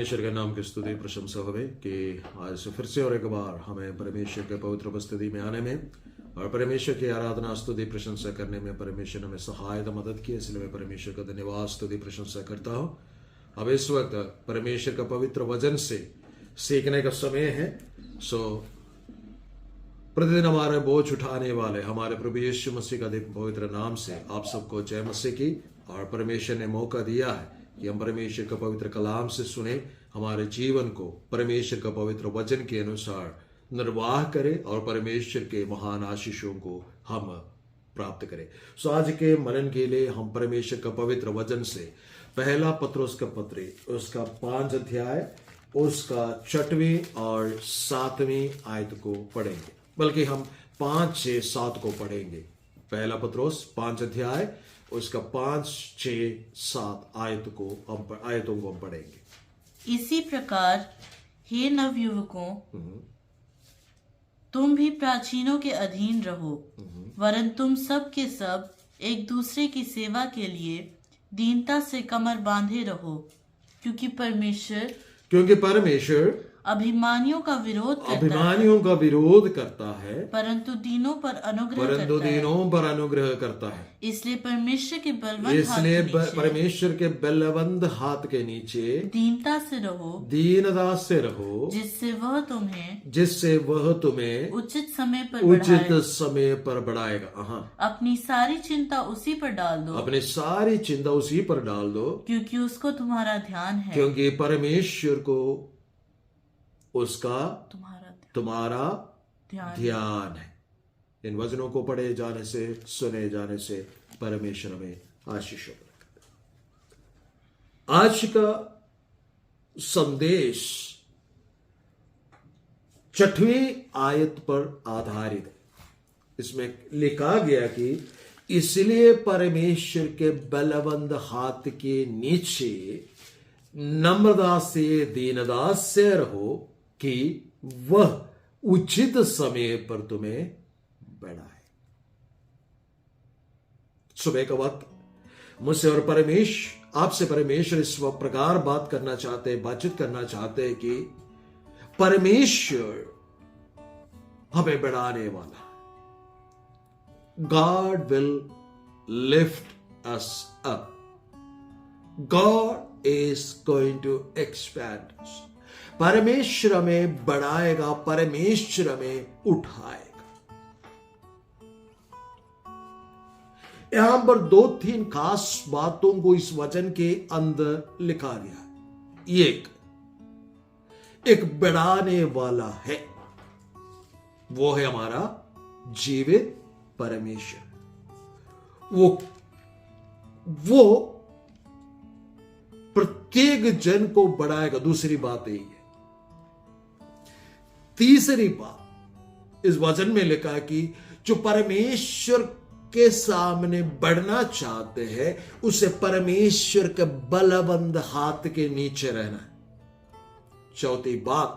परमेश्वर के नाम की स्तुति प्रशंसा हो कि आज से फिर से और एक बार हमें परमेश्वर के पवित्र उपस्थिति में आने में और परमेश्वर की आराधना स्तुति प्रशंसा करने में परमेश्वर ने हमें सहायता मदद की। इसलिए मैं परमेश्वर का धन्यवाद स्तुति प्रशंसा करता हूँ। अब इस वक्त परमेश्वर का पवित्र वचन से सीखने का समय है। प्रतिदिन हमारे बोझ उठाने वाले हमारे प्रभु यीशु मसीह का पवित्र नाम से आप सबको जय मसीह की। और परमेश्वर ने मौका दिया है कि हम परमेश्वर का पवित्र कलाम से सुने, हमारे जीवन को परमेश्वर का पवित्र वचन के अनुसार निर्वाह करें और परमेश्वर के महान आशीषों को हम प्राप्त करें। आज के मनन के लिए हम परमेश्वर का पवित्र वचन से पहला पत्रुस का पत्र उसका 5 अध्याय उसका 6वीं और 7वीं आयत को पढ़ेंगे, बल्कि हम 5, 6, 7 को पढ़ेंगे। पहला पत्रुस 5 अध्याय उसका 5, 6, 7 आयतों को हम पढ़ेंगे। इसी प्रकार हे नवयुवकों, तुम भी प्राचीनों के अधीन रहो, वरन तुम सब के सब एक दूसरे की सेवा के लिए दीनता से कमर बांधे रहो, क्योंकि परमेश्वर अभिमानियों का विरोध करता है, परंतु दीनों पर अनुग्रह करता है। इसलिए परमेश्वर के बलवंत हाथ के नीचे दीनता से रहो, जिससे वह तुम्हें उचित समय पर बढ़ाएगा। अपनी सारी चिंता उसी पर डाल दो, क्योंकि उसको तुम्हारा ध्यान है, क्योंकि परमेश्वर को उसका तुम्हारा ध्यान है। इन वचनों को पढ़े जाने से, सुने जाने से परमेश्वर में आशीष हो। आज का संदेश 6वीं आयत पर आधारित है। इसमें लिखा गया कि इसलिए परमेश्वर के बलवंत हाथ के नीचे नम्रता से दीनता से रहो, कि वह उचित समय पर तुम्हें बढ़ाए। सुबह का वक्त मुझसे और आपसे परमेश्वर इस प्रकार बातचीत करना चाहते हैं कि परमेश्वर हमें बढ़ाने वाला है। God will lift us up. God is going to expand us. परमेश्वर हमें बढ़ाएगा, परमेश्वर हमें उठाएगा। यहां पर 2-3 खास बातों को इस वचन के अंदर लिखा गया है। एक बढ़ाने वाला है, वो है हमारा जीवित परमेश्वर। वो प्रत्येक जन को बढ़ाएगा। दूसरी बात यही है। तीसरी बात इस वचन में लिखा है कि जो परमेश्वर के सामने बढ़ना चाहते हैं, उसे परमेश्वर के बलवंत हाथ के नीचे रहना है। चौथी बात,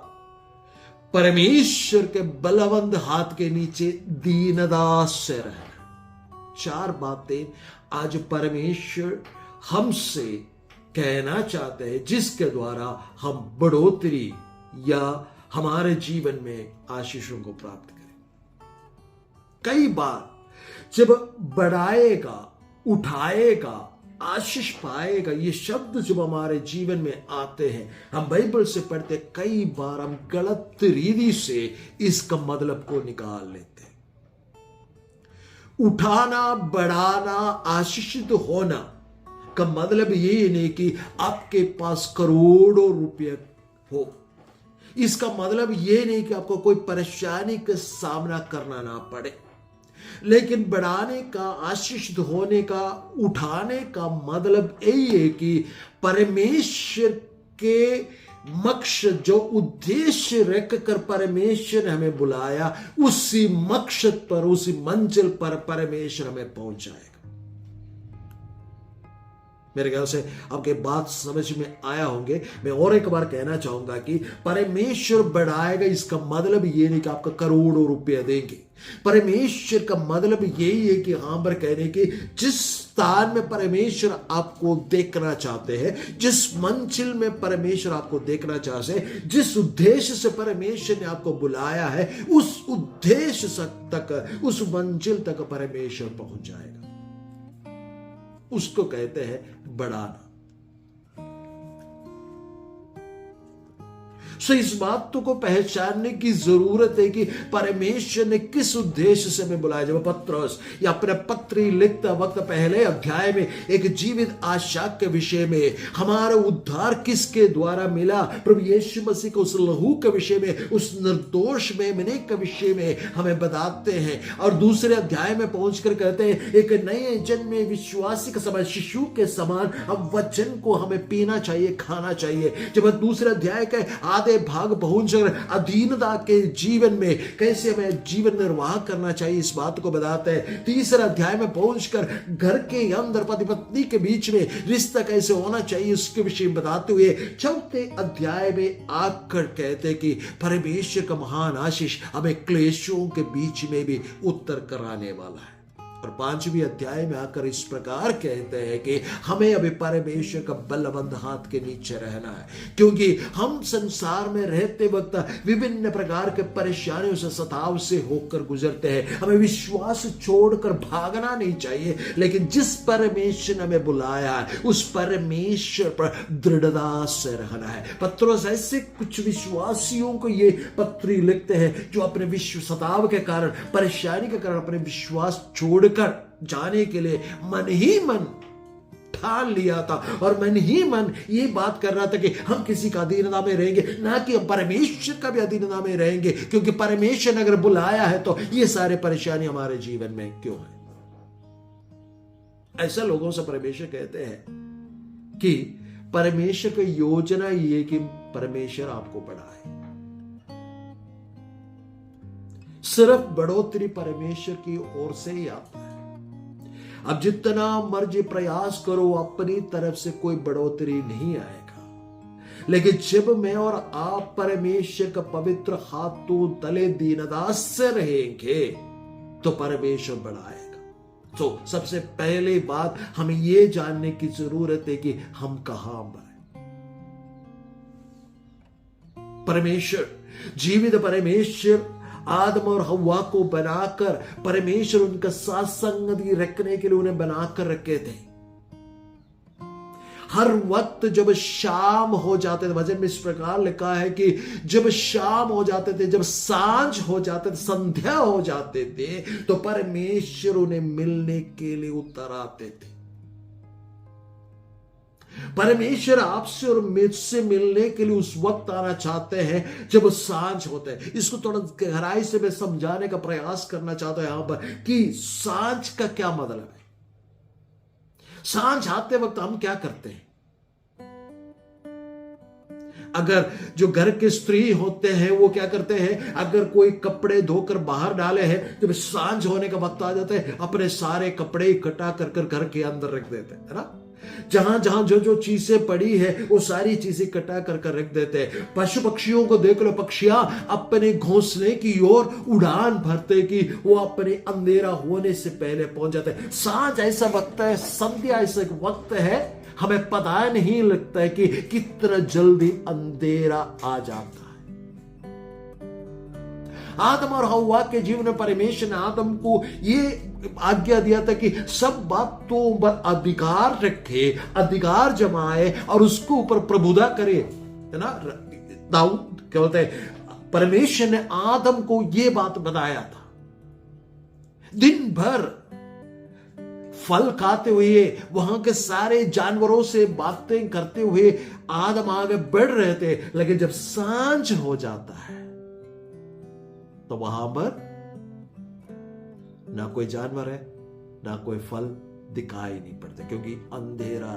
परमेश्वर के बलवंत हाथ के नीचे दीनता से रहना। 4 बातें आज परमेश्वर हमसे कहना चाहते हैं, जिसके द्वारा हम बढ़ोतरी या हमारे जीवन में आशीषों को प्राप्त करें। कई बार जब बढ़ाएगा, उठाएगा, आशीष पाएगा, ये शब्द जब हमारे जीवन में आते हैं, हम बाइबल से पढ़ते, कई बार हम गलत रीति से इसका मतलब को निकाल लेते हैं। उठाना, बढ़ाना, आशीषित होना का मतलब ये नहीं कि आपके पास करोड़ों रुपये हो। इसका मतलब ये नहीं कि आपको कोई परेशानी का सामना करना ना पड़े। लेकिन बढ़ाने का, आशीषित होने का, उठाने का मतलब यही है कि परमेश्वर के मकसद, जो उद्देश्य रखकर परमेश्वर ने हमें बुलाया, उसी मकसद पर, उसी मंजिल पर परमेश्वर हमें पहुंचाएगा। मेरे ख्याल से आपके बात समझ में आया होंगे। मैं और एक बार कहना चाहूंगा कि परमेश्वर बढ़ाएगा, इसका मतलब ये नहीं कि आपका करोड़ों रुपए देंगे। परमेश्वर का मतलब यही है कि हां पर कहने की जिस स्थान में परमेश्वर आपको देखना चाहते हैं, जिस मंजिल में परमेश्वर आपको देखना चाहते हैं, जिस उद्देश्य से परमेश्वर ने आपको बुलाया है, उस उद्देश्य तक, उस मंजिल तक परमेश्वर पहुंच जाएगा। उसको कहते हैं बढ़ाना। सो इस बात को पहचानने की जरूरत है कि परमेश्वर ने किस उद्देश्य से हमें बुलाया। जब पत्रोस या अपने पत्री लिखता वक्त पहले अध्याय में एक जीवित आशा के विषय में, हमारा उद्धार किसके द्वारा मिला, प्रभु यीशु मसीह को उस लहू के विषय में, उस निर्दोष मेमने के विषय में हमें बताते हैं। और दूसरे अध्याय में पहुंचकर कहते हैं एक नए जन्मे विश्वासी के समान, शिशु के समान हम वचन को हमें पीना चाहिए, खाना चाहिए। जब दूसरे अध्याय के आधे भाग पहुंचकर अधीनता के जीवन में कैसे हमें जीवन निर्वाह करना चाहिए इस बात को बताते हैं। तीसरे अध्याय में पहुंचकर घर के अंदर पति पत्नी के बीच में रिश्ता कैसे होना चाहिए उसके विषय में बताते हुए चौथे अध्याय में आकर कहते हैं कि परमेश्वर का महान आशीष हमें क्लेशों के बीच में भी उत्तर कराने वाला है। और पांचवी अध्याय में आकर इस प्रकार कहते हैं कि हमें अभी परमेश्वर का बलवंत हाथ के नीचे रहना है, क्योंकि हम संसार में रहते वक्त विभिन्न प्रकार के परेशानियों से, सताव से होकर गुजरते हैं। हमें विश्वास छोड़कर भागना नहीं चाहिए, लेकिन जिस परमेश्वर ने हमें बुलाया है उस परमेश्वर पर दृढ़ता से रहना है। पत्रोस ऐसे कुछ विश्वासियों को ये पत्री लिखते हैं जो अपने विश्व सताव के कारण, परेशानी के कारण अपने विश्वास छोड़ कर जाने के लिए मन ही मन ठान लिया था, और मन ही मन ये बात कर रहा था कि हम किसी का अधीनता में रहेंगे, ना कि हम परमेश्वर का भी अधीनता में रहेंगे, क्योंकि परमेश्वर ने अगर बुलाया है तो ये सारे परेशानी हमारे जीवन में क्यों है। ऐसा लोगों से परमेश्वर कहते हैं कि परमेश्वर की योजना ये कि परमेश्वर आपको बढ़ाए। सिर्फ बढ़ोतरी परमेश्वर की ओर से ही आता है। अब जितना मर्जी प्रयास करो अपनी तरफ से कोई बढ़ोतरी नहीं आएगा, लेकिन जब मैं और आप परमेश्वर का पवित्र हाथों तले दीनदास से रहेंगे तो परमेश्वर बढ़ाएगा। तो सबसे पहली बात हमें यह जानने की जरूरत है कि हम कहां बढ़े। परमेश्वर, जीवित परमेश्वर आदम और हव्वा को बनाकर, परमेश्वर उनका साथ संगति रखने के लिए उन्हें बनाकर रखे थे। हर वक्त जब शाम हो जाते थे, वचन में इस प्रकार लिखा है कि जब शाम हो जाते थे, जब सांझ हो जाते थे, संध्या हो जाते थे, तो परमेश्वर उन्हें मिलने के लिए उतर आते थे। परमेश्वर आपसे और मुझसे मिलने के लिए उस वक्त आना चाहते हैं जब सांझ होते हैं। इसको थोड़ा गहराई से मैं समझाने का प्रयास करना चाहता हूं यहां पर कि सांझ का क्या मतलब है। सांझ आते वक्त हम क्या करते हैं? अगर जो घर के स्त्री होते हैं वो क्या करते हैं, अगर कोई कपड़े धोकर बाहर डाले हैं, जब सांझ होने का वक्त आ जाता है अपने सारे कपड़े इकट्ठा कर घर के अंदर रख देते हैं, है ना। जहां जहां जो जो चीजें पड़ी है वो सारी चीजें इकट्ठा कर रख देते हैं। पशु पक्षियों को देख लो, पक्षियां अपने घोंसले की ओर उड़ान भरते कि वो अपने अंधेरा होने से पहले पहुंच जाते हैं। सांझ ऐसा वक्त है, संध्या ऐसा वक्त है, हमें पता नहीं लगता है कि कितना जल्दी अंधेरा आ जाता है। आदम और हव्वा के जीवन में परमेश्वर ने आदम को ये आज्ञा दिया था कि सब बातों पर अधिकार रखे, अधिकार जमाए और उसके ऊपर प्रभुता करे, है ना। दाऊद क्या बोलते हैं, परमेश्वर ने आदम को ये बात बताया था। दिन भर फल खाते हुए, वहां के सारे जानवरों से बातें करते हुए आदम आगे बढ़ रहे थे, लेकिन जब सांझ हो जाता है तो वहां पर ना कोई जानवर है, ना कोई फल दिखाई नहीं पड़ते, क्योंकि अंधेरा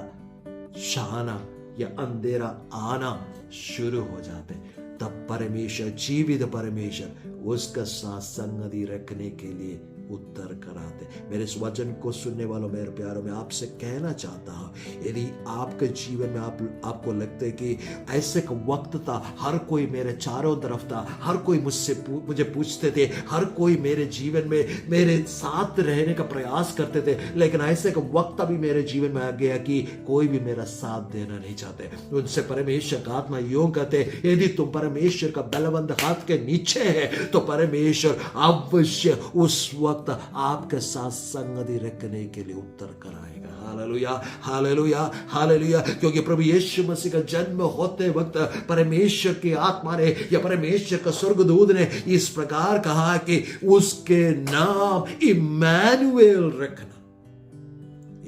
छाना या अंधेरा आना शुरू हो जाते। तब परमेश्वर, जीवित परमेश्वर, उसका साथ संगति रखने के लिए उत्तर कराते। मेरे इस वचन को सुनने वालों मेरे प्यारों, में आपसे कहना चाहता हूं, यदि आपके जीवन में आपको लगता है कि ऐसे का वक्त था, हर कोई मेरे चारों तरफ था, हर कोई मुझे पूछते थे, हर कोई मेरे जीवन में मेरे साथ रहने का प्रयास करते थे, लेकिन ऐसे का वक्त अभी मेरे जीवन में आ गया कि कोई भी मेरा साथ देना नहीं चाहते। उनसे परमेश्वर का आत्मा यूं कहते, यदि तुम परमेश्वर का बलवंत हाथ के नीचे है तो परमेश्वर अवश्य उस वक्त आपके साथ संगति रखने के लिए उत्तर कराएगा। Hallelujah, hallelujah, hallelujah. क्योंकि प्रभु यीशु मसीह का जन्म होते वक्त परमेश्वर की आत्मा ने या परमेश्वर का स्वर्गदूत ने इस प्रकार कहा कि उसके नाम इम्मानुएल रखना।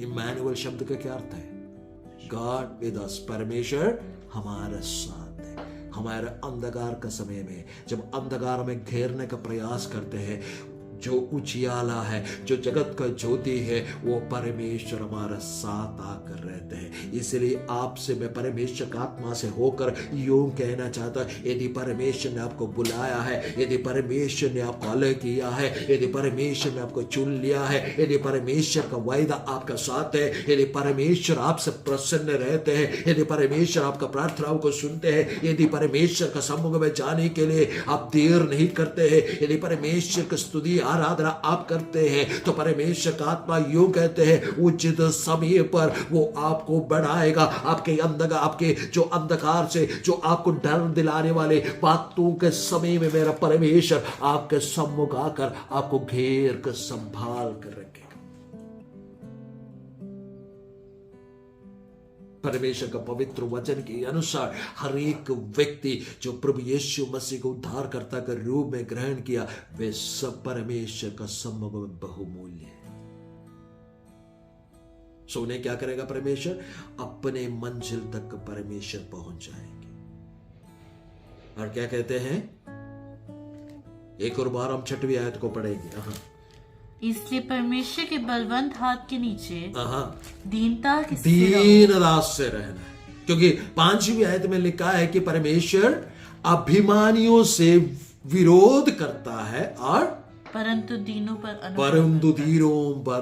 इम्मानुएल शब्द का क्या अर्थ है? गॉड विद अस, परमेश्वर हमारे साथ है। हमारे अंधकार का समय में जब अंधकार में घेरने का प्रयास करते हैं, जो उजियाला है, जो जगत का ज्योति है, वो परमेश्वर हमारे साथ आकर रहते हैं। इसलिए आपसे मैं परमेश्वर का आत्मा से होकर यूं कहना चाहता हूं, यदि परमेश्वर ने आपको बुलाया है, यदि परमेश्वर ने आपको अलग किया है, यदि परमेश्वर ने आपको चुन लिया है, यदि परमेश्वर का वायदा आपका साथ है, यदि परमेश्वर आपसे प्रसन्न रहते हैं, यदि परमेश्वर आपका प्रार्थनाओं को सुनते हैं, यदि परमेश्वर का सम्मुख में जाने के लिए आप देर नहीं करते हैं, यदि परमेश्वर की स्तुति आराधना आप करते हैं, तो परमेश्वर का आत्मा यूं कहते हैं, उचित समय पर वो आपको बढ़ाएगा। आपके जो अंधकार से, जो आपको डर दिलाने वाले बातों के समय में मेरा परमेश्वर आपके सम्मुख आकर आपको घेर कर संभाल कर रखेगा। परमेश्वर का पवित्र वचन के अनुसार हर एक व्यक्ति जो प्रभु यीशु मसीह को उद्धारकर्ता के रूप में ग्रहण किया, वे सब परमेश्वर का सम्मुख में बहुमूल्य है। सो उन्हें क्या करेगा परमेश्वर? अपने मंजिल तक परमेश्वर पहुंच जाएंगे। और क्या कहते हैं? एक और बार हम 6वीं आयत को पढ़ेंगे। इसलिए परमेश्वर के बलवंत हाथ के नीचे दीनता से रहना है। क्योंकि 5वीं आयत में लिखा है कि परमेश्वर अभिमानियों से विरोध करता है और परंतु दीनों पर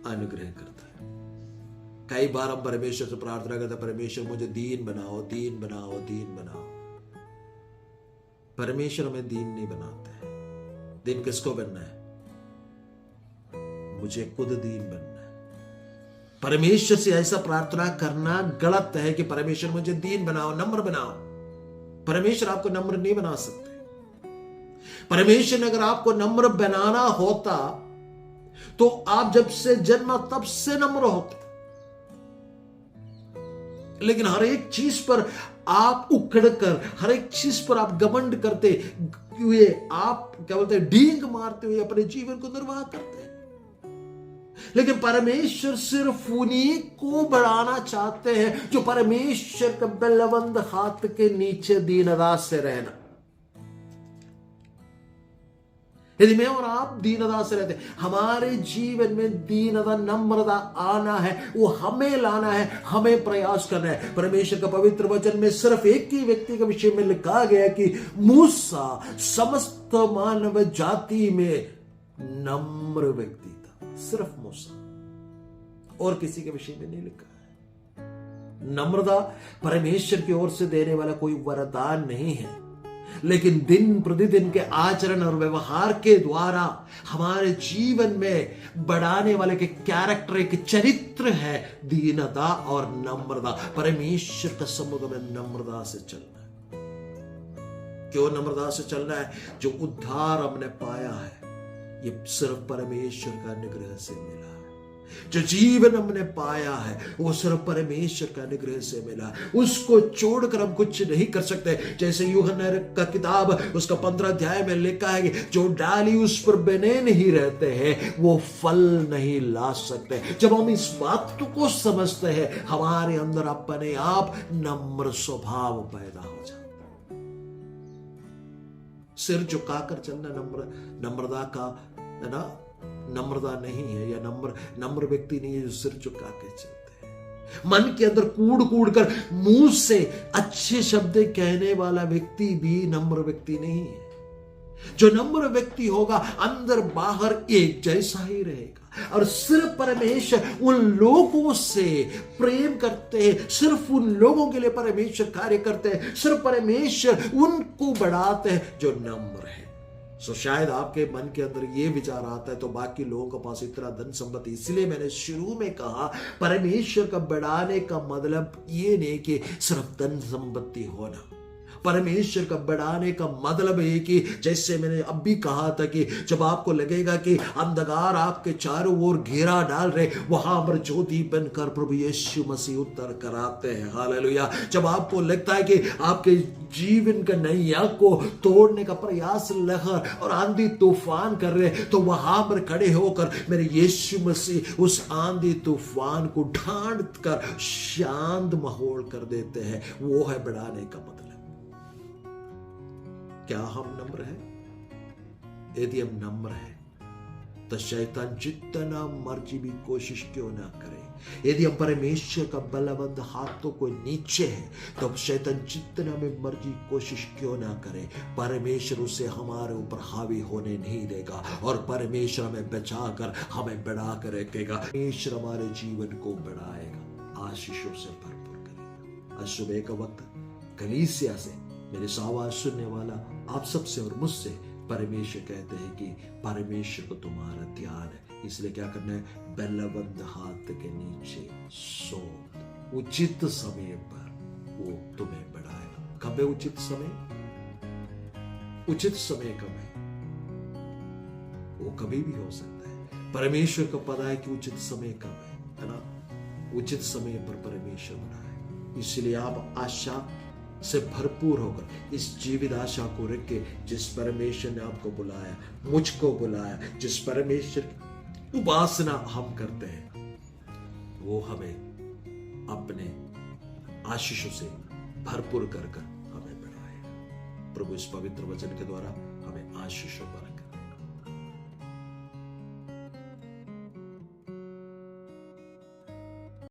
अनुग्रह करता है। कई बार हम परमेश्वर से प्रार्थना करते हैं, परमेश्वर मुझे दीन बनाओ, दीन बनाओ, दीन बनाओ। परमेश्वर हमें दीन नहीं बनाता है। दीन किसको बनना है? मुझे खुद दीन बनना है। परमेश्वर से ऐसा प्रार्थना करना गलत है कि परमेश्वर मुझे दीन बनाओ, नम्र बनाओ। परमेश्वर आपको नम्र नहीं बना सकते। परमेश्वर ने अगर आपको नम्र बनाना होता तो आप जब से जन्मा तब से नम्र होते, लेकिन हर एक चीज पर आप उखड़ कर, हर एक चीज पर आप घमंड करते हुए, आप क्या बोलते हैं, डींग मारते हुए अपने जीवन को निर्वाह करते हैं। लेकिन परमेश्वर सिर्फ उन्हीं को बढ़ाना चाहते हैं जो परमेश्वर के बलवंत हाथ के नीचे दीनता से रहना। यदि मैं और आप दीनता से रहते, हमारे जीवन में दीनता, नम्रता आना है, वो हमें लाना है, हमें प्रयास करना है। परमेश्वर का पवित्र वचन में सिर्फ एक ही व्यक्ति के विषय में लिखा गया कि मूसा समस्त मानव जाति में नम्र व्यक्ति था। सिर्फ मूसा, और किसी के विषय में नहीं लिखा है। नम्रता परमेश्वर की ओर से देने वाला कोई वरदान नहीं है, लेकिन दिन प्रतिदिन के आचरण और व्यवहार के द्वारा हमारे जीवन में बढ़ाने वाले के कैरेक्टर, एक चरित्र है दीनता और नम्रता। परमेश्वर का सम्मुख में नम्रता से चलना है। क्यों नम्रता से चलना है? जो उद्धार हमने पाया है ये सिर्फ परमेश्वर का अनुग्रह से मिला है। जो जीवन हमने पाया है वो सिर्फ परमेश्वर का अनुग्रह से मिला है। उसको छोड़कर हम कुछ नहीं कर सकते। जैसे यूहन्ना का किताब उसका 15 अध्याय में लिखा है कि जो डाली उस पर बने नहीं रहते हैं वो फल नहीं ला सकते। जब हम इस बात को समझते हैं, हमारे अंदर अपने आप नम्र स्वभाव पैदा हो जाता है। सिर झुकाकर चलना नम्रता का है ना, नम्रता नहीं है, या नम्र व्यक्ति नहीं है जो सिर झुका के चलते हैं। मन के अंदर कूड़ कर मुंह से अच्छे शब्द कहने वाला व्यक्ति भी नम्र व्यक्ति नहीं है। जो नम्र व्यक्ति होगा अंदर बाहर एक जैसा ही रहेगा। और सिर्फ परमेश्वर उन लोगों से प्रेम करते हैं, सिर्फ उन लोगों के लिए परमेश्वर कार्य करते हैं, सिर्फ परमेश्वर उनको बढ़ाते हैं जो नम्र है। सो शायद आपके मन के अंदर ये विचार आता है तो बाकी लोगों के पास इतना धन संपत्ति, इसलिए मैंने शुरू में कहा परमेश्वर का बढ़ाने का मतलब ये नहीं कि सिर्फ धन संपत्ति होना। परमेश्वर का बढ़ाने का मतलब है कि जैसे मैंने अब भी कहा था कि जब आपको लगेगा कि अंधकार आपके चारों ओर घेरा डाल रहे, वहां पर ज्योति बनकर प्रभु यीशु मसीह उतर कर आते हैं। हालेलुया। जब आपको लगता है कि आपके जीवन का नैया को तोड़ने का प्रयास लहर और आंधी तूफान कर रहे, तो वहां पर खड़े होकर मेरे यीशु मसीह उस आंधी तूफान को ढांढ कर शांत माहौल कर देते हैं। वो है बढ़ाने का मतलब। क्या हम नम्र हैं? यदि हम नम्र हैं तो शैतान जितना मर्जी भी कोशिश क्यों ना करे, यदि हम परमेश्वर का बलवंत हाथों को नीचे है तो शैतान जितना में मर्जी कोशिश क्यों ना करे, परमेश्वर उसे हमारे ऊपर हावी होने नहीं देगा और परमेश्वर हमें बचाकर हमें बढ़ा कर रखेगा। परमेश्वर हमारे जीवन को बढ़ाएगा, आशीषों से भरपूर करेगा। आज सुबह का वक्त कलीसिया से मेरे आवाज सुनने वाला आप सबसे और मुझसे परमेश्वर कहते हैं कि परमेश्वर को तुम्हारा ध्यान है, इसलिए क्या करना है? बलवंत हाथ के नीचे सो, उचित समय पर वो तुम्हें बढ़ाएगा। कब है उचित समय? उचित समय कब है? वो कभी भी हो सकता है। परमेश्वर को पता है कि उचित समय कब है ना? उचित समय पर परमेश्वर बढ़ाए। इसलिए आप आशा से भरपूर होकर इस जीवित आशा को रख के, जिस परमेश्वर ने आपको बुलाया, मुझको बुलाया, जिस परमेश्वर की उपासना हम करते हैं, वो हमें अपने आशीषों से भरपूर कर हमें बढ़ाएगा। प्रभु इस पवित्र वचन के द्वारा हमें आशीषों